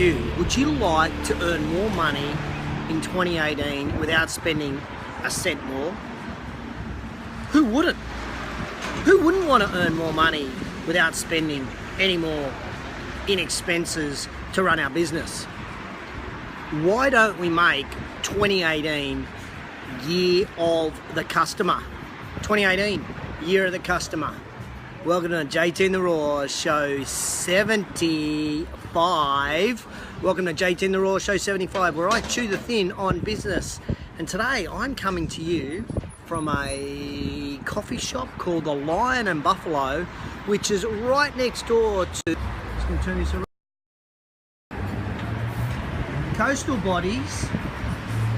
you. Would you like to earn more money in 2018 without spending a cent more? Who wouldn't? Who wouldn't want to earn more money without spending any more in expenses to run our business? Why don't we make 2018 year of the customer? 2018, year of the customer. Welcome to JTInTheRaw, show 75. Welcome to JTInTheRaw, show 75, where I chew the thin on business. And today I'm coming to you from a coffee shop called the Lion and Buffalo, which is right next door to, just going to turn this around, Coastal Bodies,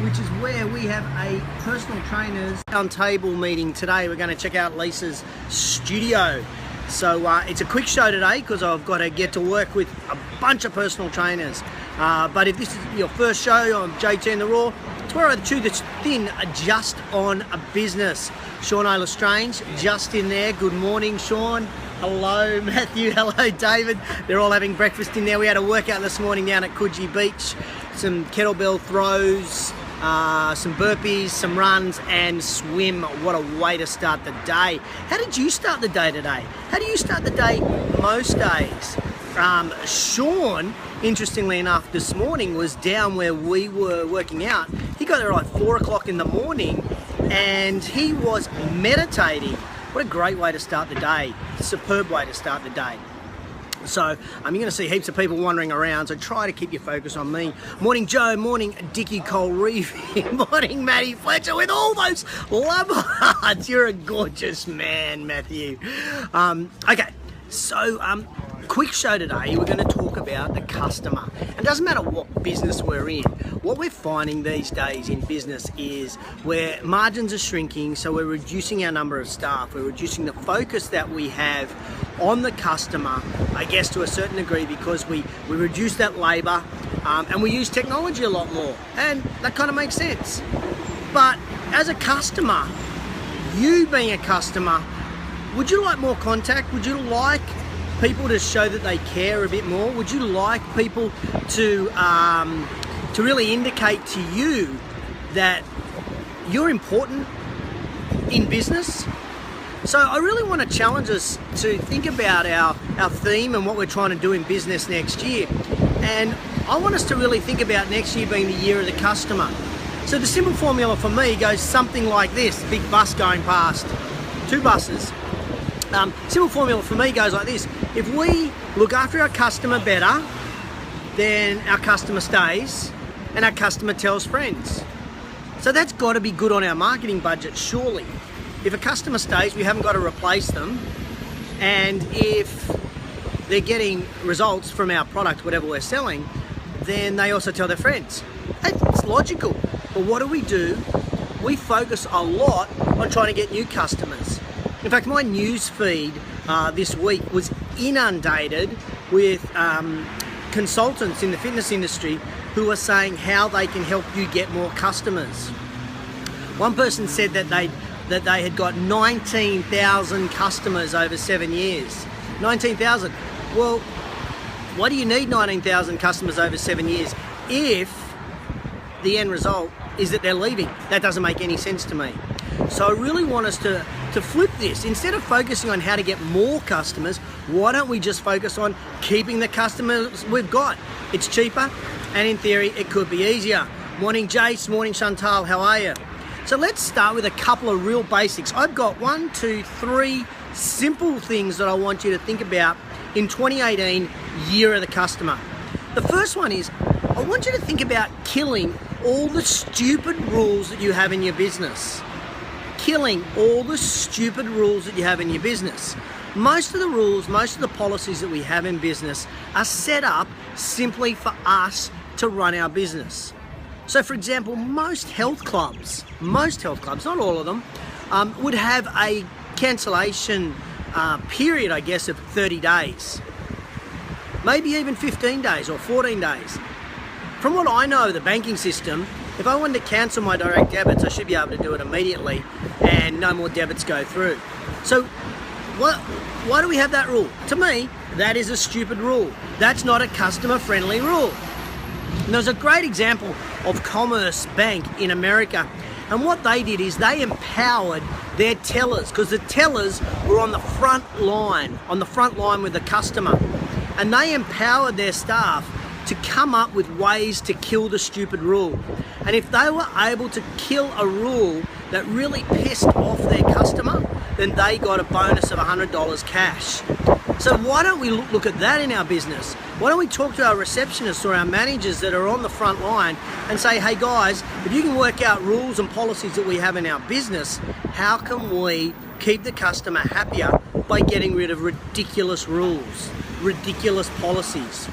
which is where we have a personal trainers round table meeting today. We're going to check out Lisa's studio. So it's a quick show today because I've got to get to work with a bunch of personal trainers. But if this is your first show on JTInTheRaw, it's where I chew the thin just on a business. Sean Lestrange just in there. Good morning, Sean. Hello, Matthew. Hello, David. They're all having breakfast in there. We had a workout this morning down at Coogee Beach. Some kettlebell throws, some burpees, some runs, and swim. What a way to start the day. How did you start the day today? How do you start the day most days? Sean, interestingly enough, this morning was down where we were working out. He got there at like 4 o'clock in the morning and he was meditating. What a great way to start the day. Superb way to start the day. So you're going to see heaps of people wandering around, so try to keep your focus on me. Morning Joe, morning Dickie Cole Reeve, morning Matty Fletcher with all those love hearts. You're a gorgeous man, Matthew. Okay, so quick show today. We're going to talk about the customer. It doesn't matter what business we're in. What we're finding these days in business is where margins are shrinking, so we're reducing our number of staff. We're reducing the focus that we have on the customer, I guess to a certain degree, because we reduce that labour and we use technology a lot more, and that kind of makes sense. But as a customer, you being a customer, would you like more contact? Would you like people to show that they care a bit more? Would you like people to really indicate to you that you're important in business? So I really want to challenge us to think about our theme and what we're trying to do in business next year. And I want us to really think about next year being the year of the customer. So the simple formula for me goes something like this. Big bus going past, 2 buses. Simple formula for me goes like this. If we look after our customer better, then our customer stays and our customer tells friends. So that's got to be good on our marketing budget, surely. If a customer stays, we haven't got to replace them. And if they're getting results from our product, whatever we're selling, then they also tell their friends. It's logical. But what do? We focus a lot on trying to get new customers. In fact, my news feed this week was inundated with consultants in the fitness industry who are saying how they can help you get more customers. One person said that they had got 19,000 customers over 7 years. 19,000. Well, why do you need 19,000 customers over 7 years if the end result is that they're leaving? That doesn't make any sense to me. So I really want us to flip this. Instead of focusing on how to get more customers, why don't we just focus on keeping the customers we've got? It's cheaper, and in theory, it could be easier. Morning Jace, morning Chantal, how are you? So let's start with a couple of real basics. I've got 1, 2, 3 simple things that I want you to think about in 2018, year of the customer. The first one is, I want you to think about killing all the stupid rules that you have in your business. Killing all the stupid rules that you have in your business. Most of the rules, most of the policies that we have in business are set up simply for us to run our business. So for example, most health clubs, not all of them, would have a cancellation period, I guess, of 30 days. Maybe even 15 days or 14 days. From what I know of the banking system, if I wanted to cancel my direct debits, I should be able to do it immediately and no more debits go through. So why do we have that rule? To me, that is a stupid rule. That's not a customer-friendly rule. And there's a great example of Commerce Bank in America. And what they did is they empowered their tellers, because the tellers were on the front line with the customer. And they empowered their staff to come up with ways to kill the stupid rule. And if they were able to kill a rule that really pissed off their customer, then they got a bonus of $100 cash. So why don't we look at that in our business? Why don't we talk to our receptionists or our managers that are on the front line and say, hey guys, if you can work out rules and policies that we have in our business, how can we keep the customer happier by getting rid of ridiculous rules, ridiculous policies?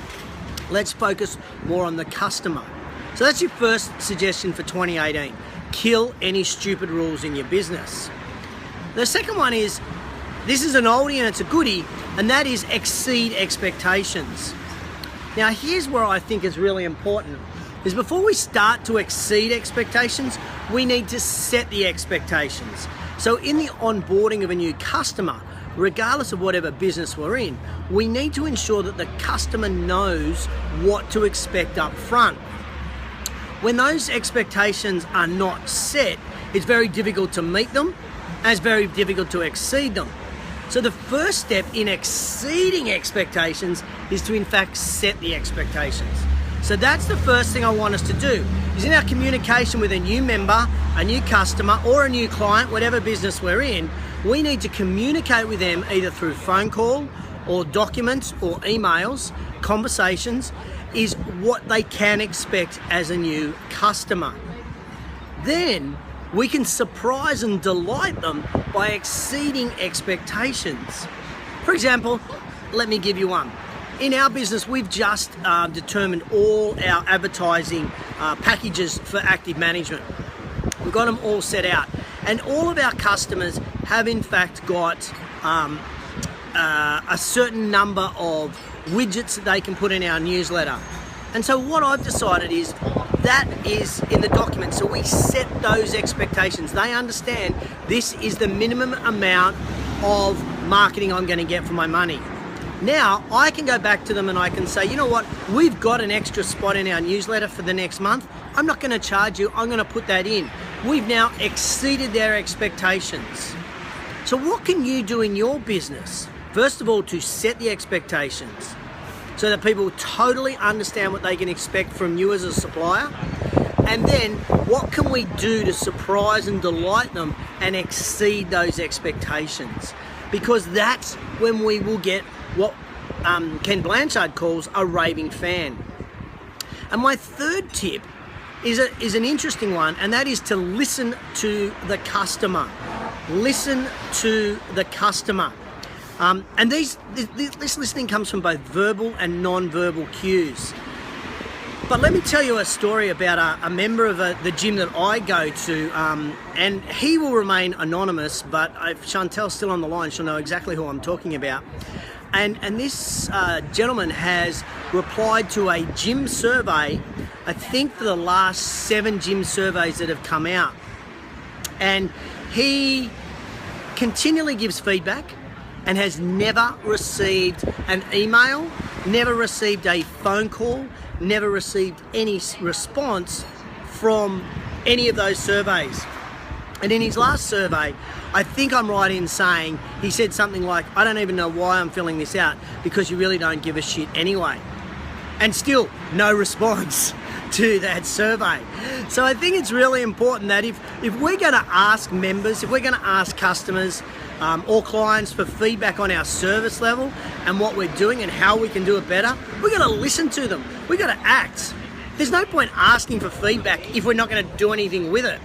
Let's focus more on the customer. So that's your first suggestion for 2018. Kill any stupid rules in your business. The second one is, this is an oldie and it's a goodie, and that is exceed expectations. Now here's where I think is really important, is before we start to exceed expectations, we need to set the expectations. So in the onboarding of a new customer, regardless of whatever business we're in, we need to ensure that the customer knows what to expect up front. When those expectations are not set, it's very difficult to meet them, and it's very difficult to exceed them. So the first step in exceeding expectations is to in fact set the expectations. So that's the first thing I want us to do, is in our communication with a new member, a new customer, or a new client, whatever business we're in, we need to communicate with them either through phone call or documents or emails, conversations, is what they can expect as a new customer. Then we can surprise and delight them by exceeding expectations. For example, let me give you one. In our business, we've just determined all our advertising packages for active management. We've got them all set out, and all of our customers have in fact got a certain number of widgets that they can put in our newsletter. And so what I've decided is that is in the document. So we set those expectations. They understand this is the minimum amount of marketing I'm going to get for my money. Now I can go back to them and I can say, you know what, we've got an extra spot in our newsletter for the next month. I'm not going to charge you, I'm going to put that in. We've now exceeded their expectations. So what can you do in your business? First of all, to set the expectations so that people totally understand what they can expect from you as a supplier. And then what can we do to surprise and delight them and exceed those expectations? Because that's when we will get what Ken Blanchard calls a raving fan. And my third tip is an interesting one, and that is to listen to the customer. Listen to the customer. And this listening comes from both verbal and non-verbal cues. But let me tell you a story about a member of the gym that I go to, and he will remain anonymous, but if Chantel's still on the line, she'll know exactly who I'm talking about. And this gentleman has replied to a gym survey, I think for the last 7 gym surveys that have come out. And he continually gives feedback and has never received an email, never received a phone call, never received any response from any of those surveys. And in his last survey, I think I'm right in saying, he said something like, I don't even know why I'm filling this out, because you really don't give a shit anyway. And still, no response to that survey. So I think it's really important that if we're going to ask members, if we're going to ask customers or clients for feedback on our service level and what we're doing and how we can do it better, we've got to listen to them. We've got to act. There's no point asking for feedback if we're not going to do anything with it.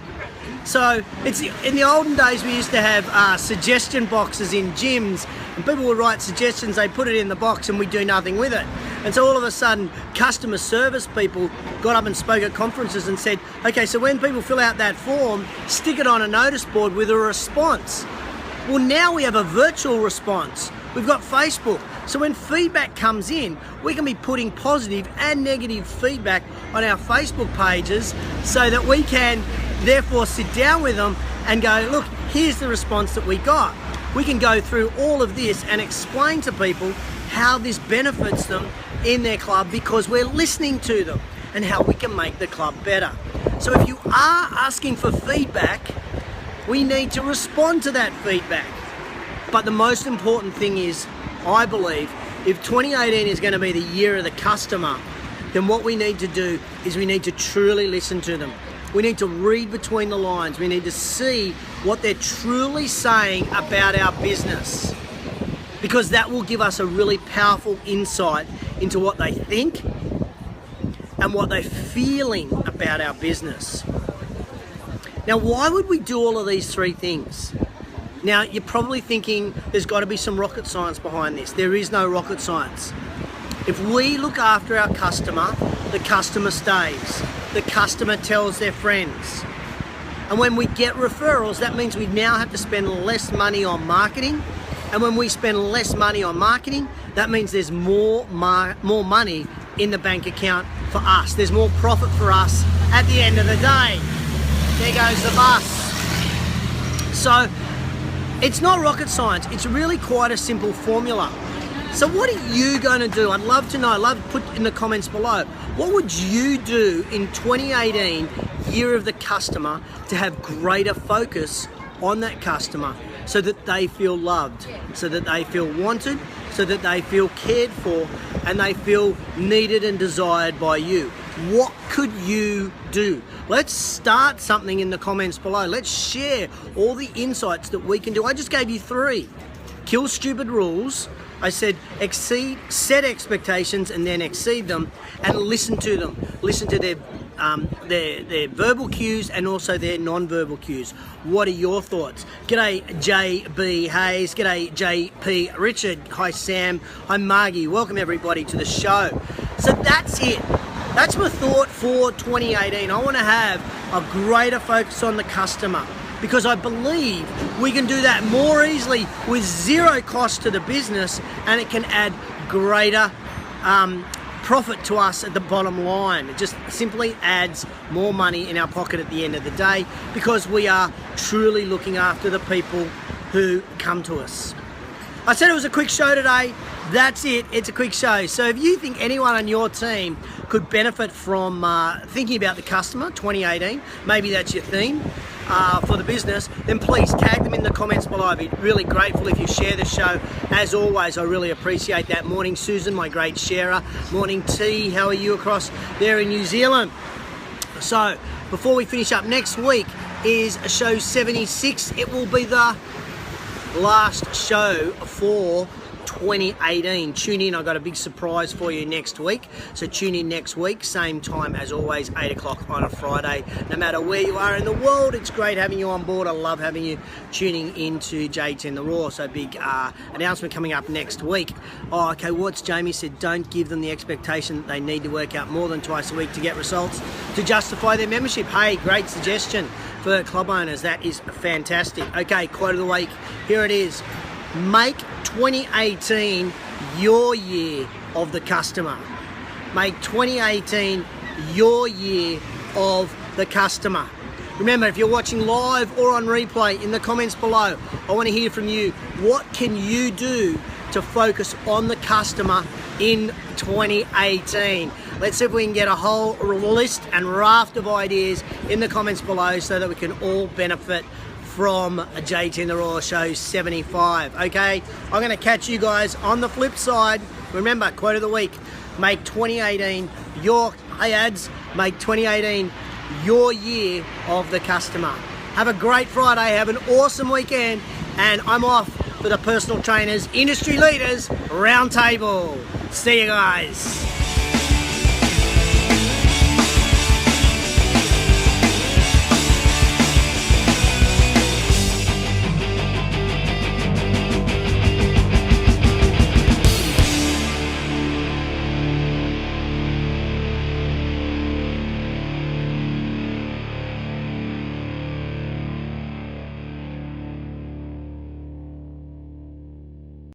So it's in the olden days, we used to have suggestion boxes in gyms, and people would write suggestions, they put it in the box and we do nothing with it. And so all of a sudden, customer service people got up and spoke at conferences and said, okay, so when people fill out that form, stick it on a notice board with a response. Well, now we have a virtual response. We've got Facebook. So when feedback comes in, we can be putting positive and negative feedback on our Facebook pages so that we can therefore sit down with them and go, look, here's the response that we got. We can go through all of this and explain to people how this benefits them in their club because we're listening to them. and how we can make the club better. So if you are asking for feedback, we need to respond to that feedback. But the most important thing is, I believe, if 2018 is going to be the year of the customer, then what we need to do is we need to truly listen to them. We need to read between the lines. We need to see what they're truly saying about our business, because that will give us a really powerful insight into what they think and what they're feeling about our business. Now, why would we do all of these three things? Now, you're probably thinking there's got to be some rocket science behind this. There is no rocket science. If we look after our customer, the customer stays. The customer tells their friends. And when we get referrals, that means we now have to spend less money on marketing. And when we spend less money on marketing, that means there's more money in the bank account for us. There's more profit for us at the end of the day. There goes the bus. So it's not rocket science. It's really quite a simple formula. So what are you going to do? I'd love to know. I'd love to put in the comments below. What would you do in 2018, year of the customer, to have greater focus on that customer so that they feel loved, so that they feel wanted, so that they feel cared for, and they feel needed and desired by you? What could you do? Let's start something in the comments below. Let's share all the insights that we can do. I just gave you 3. Kill stupid rules. I said set expectations and then exceed them, and listen to them. Listen to their verbal cues and also their non-verbal cues. What are your thoughts? G'day JB Hayes. G'day JP Richard. Hi Sam. Hi Margie. Welcome everybody to the show. So that's it. That's my thought for 2018. I want to have a greater focus on the customer, because I believe we can do that more easily with zero cost to the business, and it can add greater profit to us at the bottom line. It just simply adds more money in our pocket at the end of the day, because we are truly looking after the people who come to us. I said it was a quick show today. That's it. It's a quick show. So if you think anyone on your team could benefit from thinking about the customer 2018, maybe that's your theme for the business, then please tag them in the comments below. I'd be really grateful if you share the show. As always, I really appreciate that. Morning, Susan, my great sharer. Morning, T. How are you across there in New Zealand? So before we finish up, next week is show 76. It will be the last show for 2018. Tune in. I've got a big surprise for you next week. So tune in next week, same time as always, 8 o'clock on a Friday. No matter where you are in the world, it's great having you on board. I love having you tuning into JTInTheRaw. So big announcement coming up next week. Oh, okay, what's Jamie said? Don't give them the expectation that they need to work out more than twice a week to get results to justify their membership. Hey, great suggestion for club owners. That is fantastic. Okay, quote of the week. Here it is. Make 2018 your year of the customer. Make 2018 your year of the customer. Remember, if you're watching live or on replay, in the comments below, I want to hear from you. What can you do to focus on the customer in 2018? Let's see if we can get a whole list and raft of ideas in the comments below so that we can all benefit from a JTInTheRaw show 75. Okay, I'm going to catch you guys on the flip side. Remember, quote of the week: make 2018 your make 2018 your year of the customer. Have a great Friday. Have an awesome weekend, and I'm off for the Personal Trainers Industry Leaders Roundtable. See you guys.